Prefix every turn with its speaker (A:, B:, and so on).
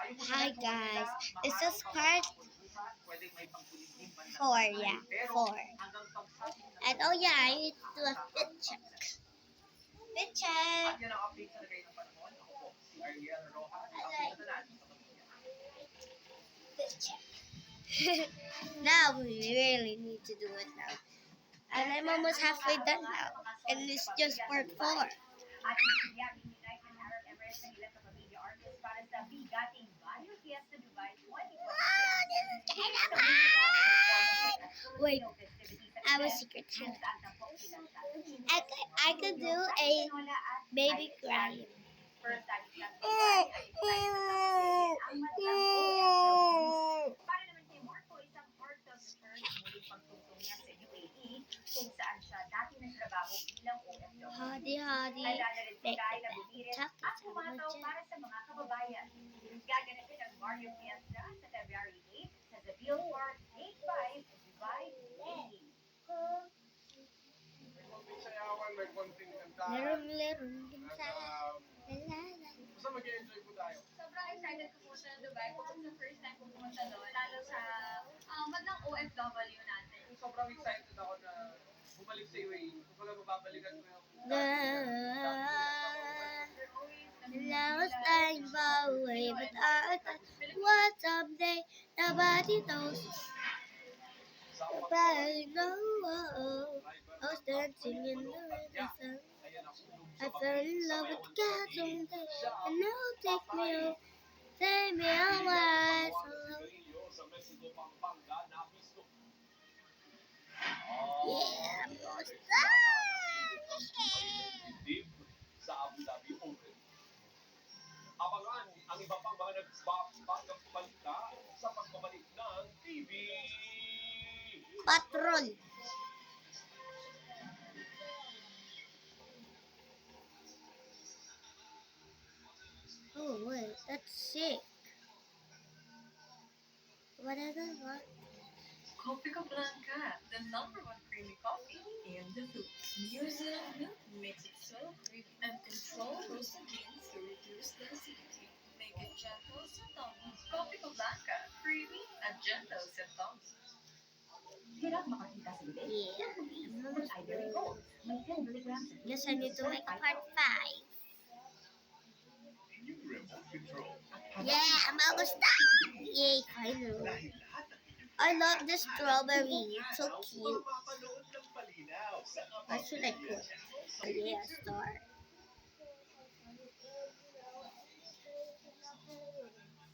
A: Hi guys, this is part 4, yeah, 4. And oh yeah, I need to do a fit check. Fit check! Fit check. Now we really need to do it now. And I'm almost halfway done now. And it's just part 4. Wait, I was secret talent. I could do a baby crying. Hadi hadi, make the chocolate Leron din sa
B: Basta mag-enjoy po tayo. Sobrang excited ko po siya ng Dubai. Kung sa first time ko pumunta doon, lalo sa magandang OFW natin. Sobrang excited ako na bumalik sa UAE. Kung pala mababalikan ko yung
A: lost I'm far away, but I thought what someday nobody knows. Nobody knows. I was dancing in the rain. I fell in love with God someday, and now take me home. Take me away. Yeah,
C: sa Abu Dhabi Open. Abangan ang iba pang mga nagbabagang balita sa pagbabalik ng TV
A: Patrol. Oh wait, that's sick. What is that? What?
D: Copica Blanca, the #1 creamy coffee in the food. New Zealand milk makes it so creamy and control roasted beans to reduce the acidity. Make it gentle sa tongue. Copica Blanca, creamy and gentle sa tongue.
A: Yeah. Yes, I need to make a part 5. Yeah, I'm almost done. Yay, finally. I love the strawberry. It's so cute. What should I put? Oh yeah, star.